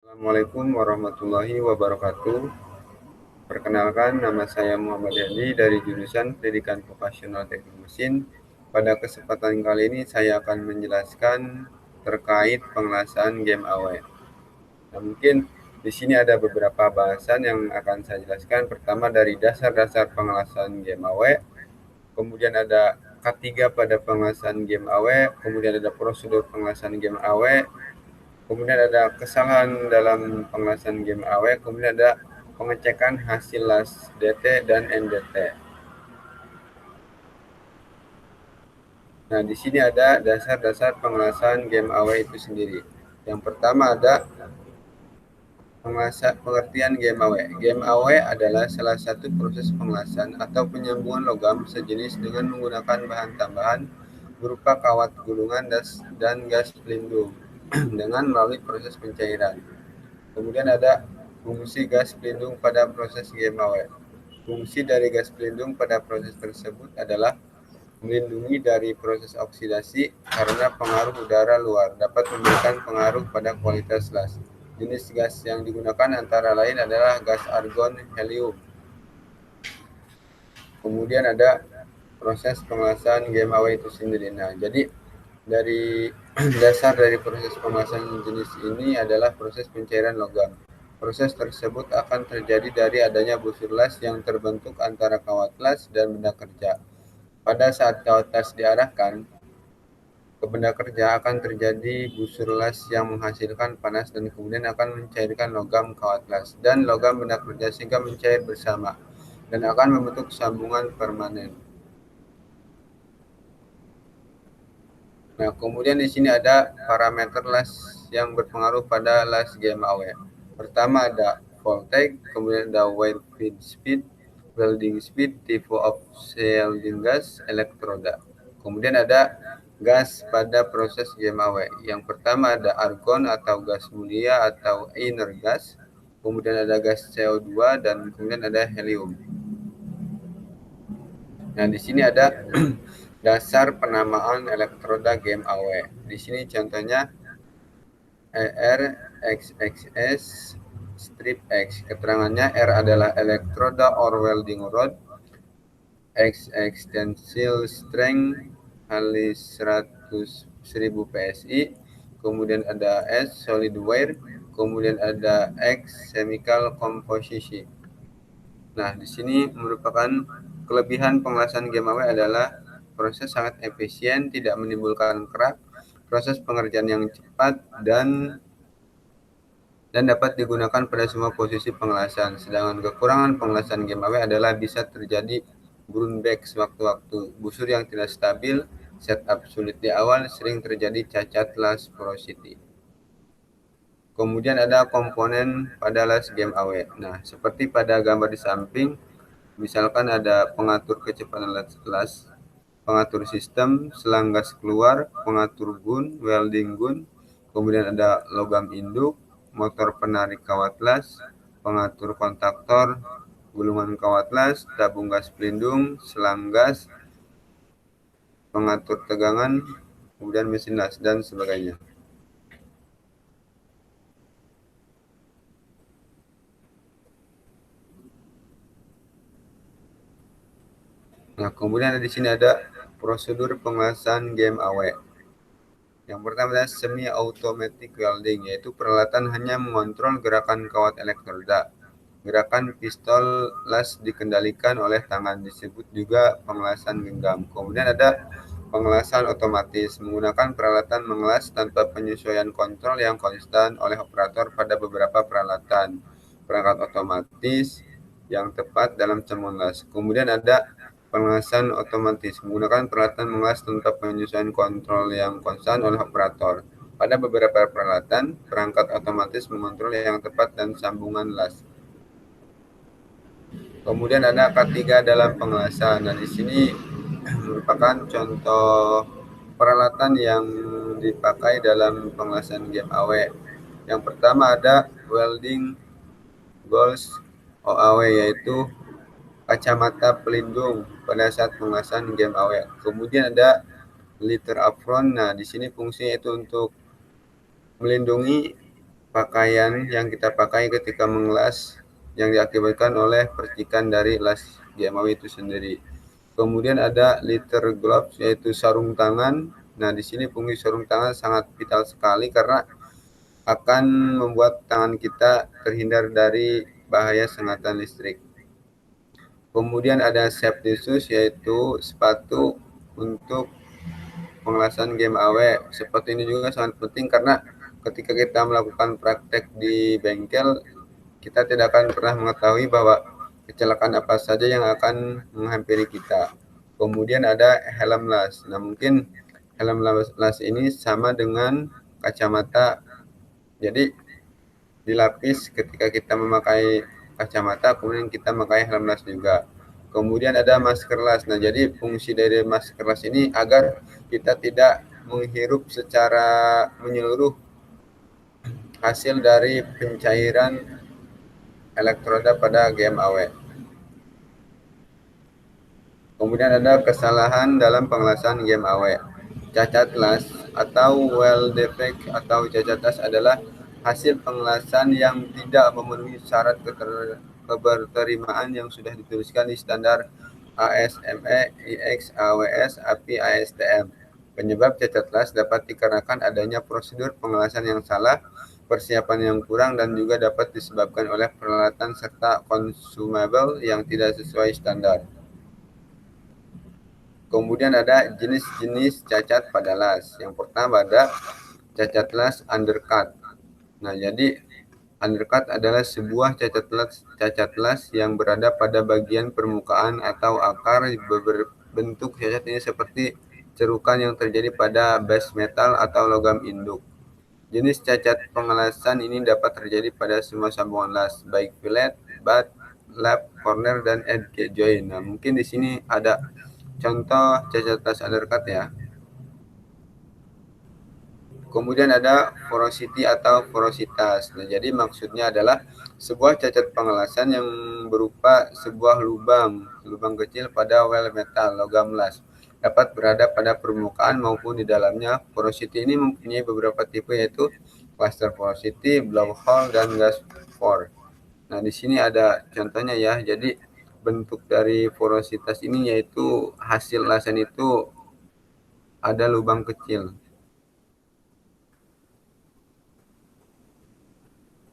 Assalamualaikum warahmatullahi wabarakatuh. Perkenalkan, nama saya Muhammad Yani dari jurusan Pendidikan Vokasional Teknik Mesin. Pada kesempatan kali ini saya akan menjelaskan terkait pengelasaan game AW. Nah, mungkin di sini ada beberapa bahasan yang akan saya jelaskan. Pertama dari dasar-dasar pengelasaan game AW, kemudian ada K3 pada pengelasaan game AW, kemudian ada prosedur pengelasaan game AW, kemudian ada kesalahan dalam pengelasaan game AW, kemudian ada pengecekan hasil las DT dan NDT. Nah, di sini ada dasar-dasar pengelasan game AW itu sendiri. Yang pertama ada pengertian game AW. Game AW adalah salah satu proses pengelasan atau penyambungan logam sejenis dengan menggunakan bahan tambahan berupa kawat gulungan dan gas pelindung dengan melalui proses pencairan. Kemudian ada fungsi gas pelindung pada proses game AW. Fungsi dari gas pelindung pada proses tersebut adalah melindungi dari proses oksidasi karena pengaruh udara luar dapat memberikan pengaruh pada kualitas las. Jenis gas yang digunakan antara lain adalah gas argon, helium. Kemudian ada proses pengelasan game AW itu sendiri. Nah, jadi dari dasar dari proses pengelasan jenis ini adalah proses pencairan logam. Proses tersebut akan terjadi dari adanya busur las yang terbentuk antara kawat las dan benda kerja. Pada saat kawat las diarahkan ke benda kerja akan terjadi busur las yang menghasilkan panas dan kemudian akan mencairkan logam kawat las dan logam benda kerja sehingga mencair bersama dan akan membentuk sambungan permanen. Nah, kemudian di sini ada parameter las yang berpengaruh pada las game AW. Pertama ada voltage, kemudian ada wire feed speed, welding speed, type of shielding gas, elektroda. Kemudian ada gas pada proses game AW. Yang pertama ada argon atau gas mulia atau inner gas, kemudian ada gas CO2 dan kemudian ada helium. Nah, di sini ada dasar penamaan elektroda game AW. Di sini contohnya ER, XXS, strip X. Keterangannya R adalah elektroda or welding rod, X tensile strength halis 1000 PSI, kemudian ada S solid wire, kemudian ada X chemical composition. Nah, di sini merupakan kelebihan pengelasan game AW adalah proses sangat efisien, tidak menimbulkan kerak, proses pengerjaan yang cepat dan dapat digunakan pada semua posisi pengelasan. Sedangkan kekurangan pengelasan game AW adalah bisa terjadi brownback sewaktu-waktu, busur yang tidak stabil, setup sulit di awal, sering terjadi cacat las porosity. Kemudian ada komponen pada las game AW. Nah, seperti pada gambar di samping, misalkan ada pengatur kecepatan las, pengatur sistem, selang gas keluar, pengatur gun, welding gun, kemudian ada logam induk, motor penarik kawat las, pengatur kontaktor, gulungan kawat las, tabung gas pelindung, selang gas, pengatur tegangan, kemudian mesin las, dan sebagainya. Nah, kemudian di sini ada prosedur pengelasan game AW. Yang pertama adalah semi-automatic welding, yaitu peralatan hanya mengontrol gerakan kawat elektroda. Gerakan pistol las dikendalikan oleh tangan, disebut juga pengelasan genggam. Kemudian ada pengelasan otomatis, menggunakan peralatan mengelas tanpa penyesuaian kontrol yang konstan oleh operator pada beberapa peralatan. Perangkat otomatis yang tepat dalam cambungan las. Kemudian ada pengelasan otomatis, menggunakan peralatan mengelas tanpa penyesuaian kontrol yang konstan oleh operator. Pada beberapa peralatan, perangkat otomatis mengontrol yang tepat dan sambungan las. Kemudian ada K3 dalam pengelasan. Nah, di sini merupakan contoh peralatan yang dipakai dalam pengelasan game AW. Yang pertama ada welding goggles OAW, yaitu kacamata pelindung pada saat pengelasan game AW. Kemudian ada liter apron. Nah, di sini fungsinya itu untuk melindungi pakaian yang kita pakai ketika mengelas yang diakibatkan oleh percikan dari las GMAW itu sendiri. Kemudian ada litter gloves yaitu sarung tangan. Nah, di sini fungsi sarung tangan sangat vital sekali karena akan membuat tangan kita terhindar dari bahaya sengatan listrik. Kemudian ada safety shoes yaitu sepatu untuk pengelasan game AW. Sepatu ini juga sangat penting karena ketika kita melakukan praktek di bengkel, kita tidak akan pernah mengetahui bahwa kecelakaan apa saja yang akan menghampiri kita. Kemudian ada helm las. Nah, mungkin helm las ini sama dengan kacamata. Jadi dilapis ketika kita memakai kacamata, kemudian kita memakai helm las juga. Kemudian ada masker las. Nah, jadi fungsi dari masker las ini agar kita tidak menghirup secara menyeluruh hasil dari pencairan elektroda pada GMAW. Kemudian ada kesalahan dalam pengelasan GMAW. Cacat las atau well defect atau cacat las adalah hasil pengelasan yang tidak memenuhi syarat keberterimaan yang sudah dituliskan di standar ASME, IX, AWS, API, ASTM. Penyebab cacat las dapat dikarenakan adanya prosedur pengelasan yang salah, persiapan yang kurang, dan juga dapat disebabkan oleh peralatan serta consumable yang tidak sesuai standar. Kemudian ada jenis-jenis cacat pada las. Yang pertama ada cacat las undercut. Nah, jadi undercut adalah sebuah cacat las yang berada pada bagian permukaan atau akar berbentuk cacat ini seperti cerukan yang terjadi pada base metal atau logam induk. Jenis cacat pengelasan ini dapat terjadi pada semua sambungan las, baik fillet, butt, lap, corner, dan edge joint. Nah, mungkin di sini ada contoh cacat las undercut ya. Kemudian ada porosity atau porositas. Nah, jadi maksudnya adalah sebuah cacat pengelasan yang berupa sebuah lubang kecil pada well metal logam las dapat berada pada permukaan maupun di dalamnya. Porosity ini mempunyai beberapa tipe yaitu cluster porosity, blowhole, dan gas pore. Nah, di sini ada contohnya ya. Jadi bentuk dari porositas ini yaitu hasil lasan itu ada lubang kecil.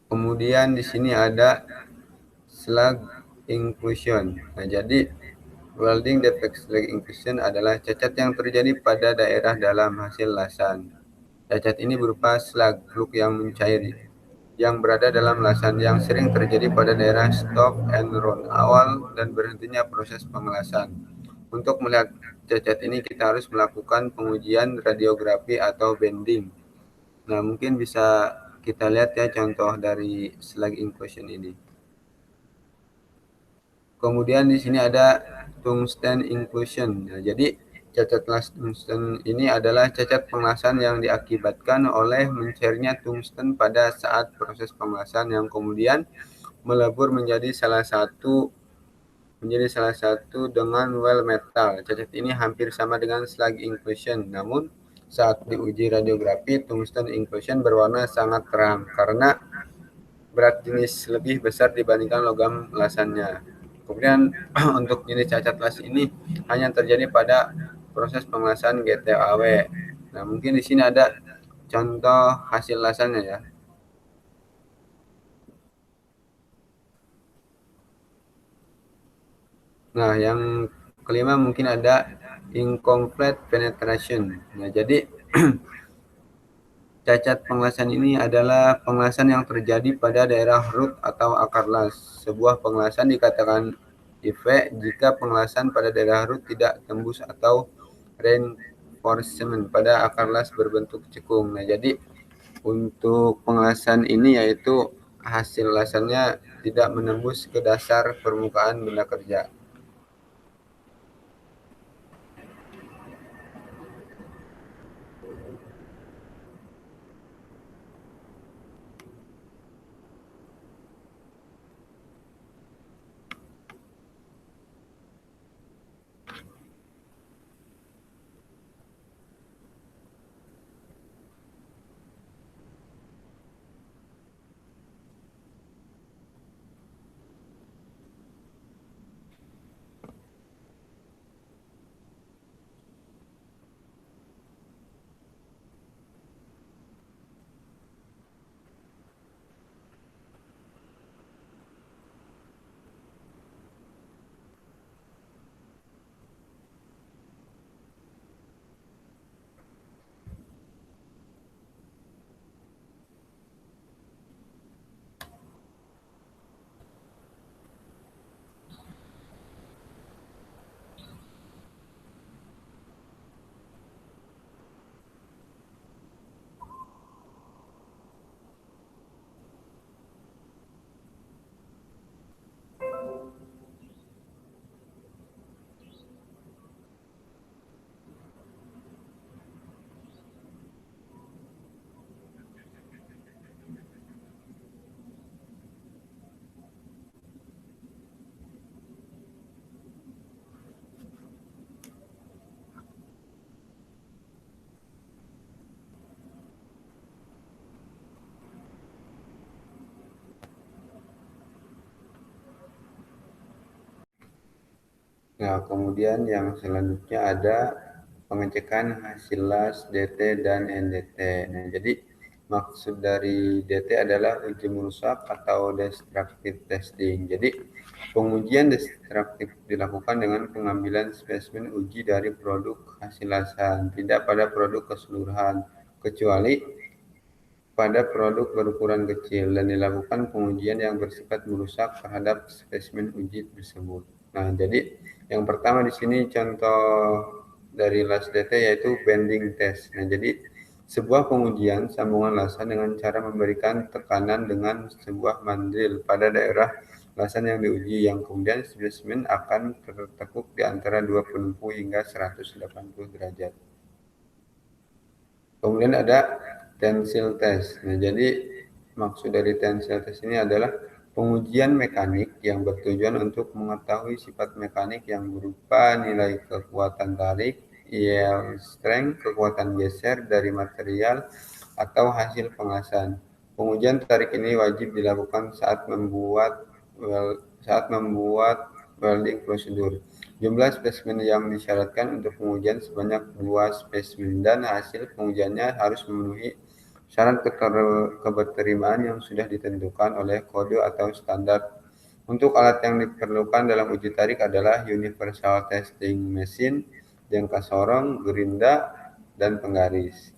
Kemudian di sini ada slug inclusion. Nah, jadi welding defect slug inclusion adalah cacat yang terjadi pada daerah dalam hasil lasan. Cacat ini berupa slug yang mencair yang berada dalam lasan yang sering terjadi pada daerah stop and run awal dan berhentinya proses pengelasan. Untuk melihat cacat ini kita harus melakukan pengujian radiografi atau bending. Nah, mungkin bisa kita lihat ya contoh dari slug inclusion ini. Kemudian di sini ada tungsten inclusion. Nah, jadi cacat las tungsten ini adalah cacat pengelasan yang diakibatkan oleh mencairnya tungsten pada saat proses pengelasan yang kemudian melebur menjadi salah satu dengan well metal. Cacat ini hampir sama dengan slug inclusion, namun saat diuji radiografi tungsten inclusion berwarna sangat terang karena berat jenis lebih besar dibandingkan logam lasannya. Kemudian untuk jenis cacat las ini hanya terjadi pada proses pengelasan GTAW. Nah, mungkin di sini ada contoh hasil lasannya ya. Nah, yang kelima mungkin ada incomplete penetration. Nah, jadi cacat pengelasan ini adalah pengelasan yang terjadi pada daerah root atau akar las. Sebuah pengelasan dikatakan defect jika pengelasan pada daerah root tidak tembus atau reinforcement pada akar las berbentuk cekung. Nah, jadi untuk pengelasan ini yaitu hasil lasannya tidak menembus ke dasar permukaan benda kerja. Nah, kemudian yang selanjutnya ada pengecekan hasil las, DT, dan NDT. Nah, jadi maksud dari DT adalah uji merusak atau destructive testing. Jadi pengujian destruktif dilakukan dengan pengambilan spesimen uji dari produk hasil lasan, tidak pada produk keseluruhan, kecuali pada produk berukuran kecil dan dilakukan pengujian yang bersifat merusak terhadap spesimen uji tersebut. Nah, jadi yang pertama di sini contoh dari las DT yaitu bending test. Nah, jadi sebuah pengujian sambungan lasan dengan cara memberikan tekanan dengan sebuah mandril pada daerah lasan yang diuji, yang kemudian spesimen akan tertekuk di antara dua penempuh hingga 180 derajat. Kemudian ada tensile test. Nah, jadi maksud dari tensile test ini adalah pengujian mekanik yang bertujuan untuk mengetahui sifat mekanik yang berupa nilai kekuatan tarik, yield strength, kekuatan geser dari material, atau hasil pengasan. Pengujian tarik ini wajib dilakukan saat membuat welding prosedur. Jumlah spesimen yang disyaratkan untuk pengujian sebanyak 2 spesimen dan hasil pengujiannya harus memenuhi syarat keberterimaan yang sudah ditentukan oleh kode atau standar. Untuk alat yang diperlukan dalam uji tarik adalah Universal Testing Machine, jangka sorong, gerinda, dan penggaris.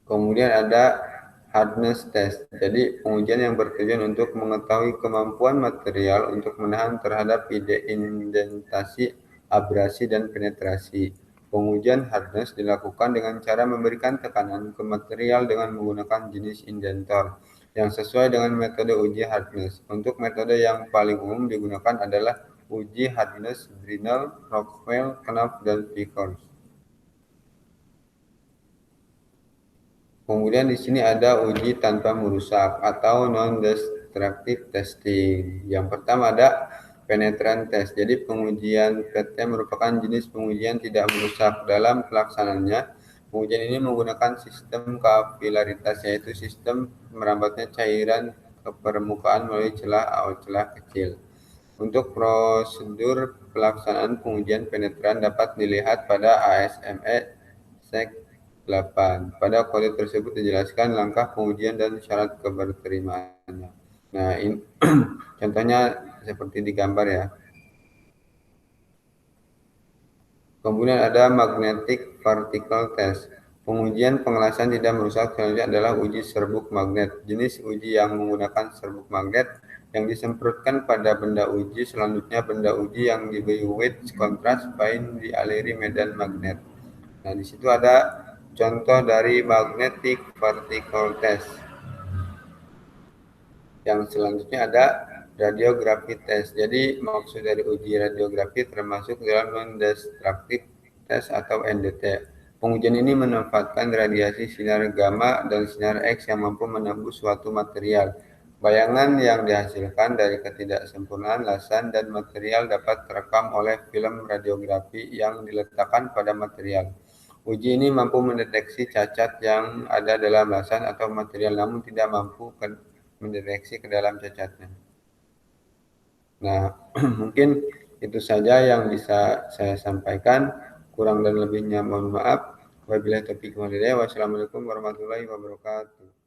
Kemudian ada hardness test. Jadi pengujian yang bertujuan untuk mengetahui kemampuan material untuk menahan terhadap indentasi, abrasi, dan penetrasi. Pengujian hardness dilakukan dengan cara memberikan tekanan ke material dengan menggunakan jenis indentor yang sesuai dengan metode uji hardness. Untuk metode yang paling umum digunakan adalah uji hardness Brinell, Rockwell, Knauf, dan Vickers. Kemudian di sini ada uji tanpa merusak atau non-destructive testing. Yang pertama ada penetrant test. Jadi pengujian PT merupakan jenis pengujian tidak merusak. Dalam pelaksanaannya, pengujian ini menggunakan sistem kapilaritas, yaitu sistem merambatnya cairan ke permukaan melalui celah kecil. Untuk prosedur pelaksanaan pengujian penetran dapat dilihat pada ASME Sek 8. Pada kode tersebut dijelaskan langkah pengujian dan syarat keberterimaannya. Nah, ini contohnya seperti di gambar ya. Kemudian ada magnetic particle test. Pengujian pengelasan tidak merusak selanjutnya adalah uji serbuk magnet. Jenis uji yang menggunakan serbuk magnet yang disemprotkan pada benda uji, selanjutnya benda uji yang diberi weight kontras fine dialiri medan magnet. Nah, di situ ada contoh dari magnetic particle test. Yang selanjutnya ada radiografi test. Jadi maksud dari uji radiografi termasuk dalam non-destructive test atau NDT. Pengujian ini memanfaatkan radiasi sinar gamma dan sinar X yang mampu menembus suatu material. Bayangan yang dihasilkan dari ketidaksempurnaan lasan dan material dapat terekam oleh film radiografi yang diletakkan pada material. Uji ini mampu mendeteksi cacat yang ada dalam lasan atau material, namun tidak mampu mendeteksi ke dalam cacatnya. Nah, mungkin itu saja yang bisa saya sampaikan. Kurang dan lebihnya mohon maaf. Wabillahi taufiq wal hidayah. Wassalamualaikum warahmatullahi wabarakatuh.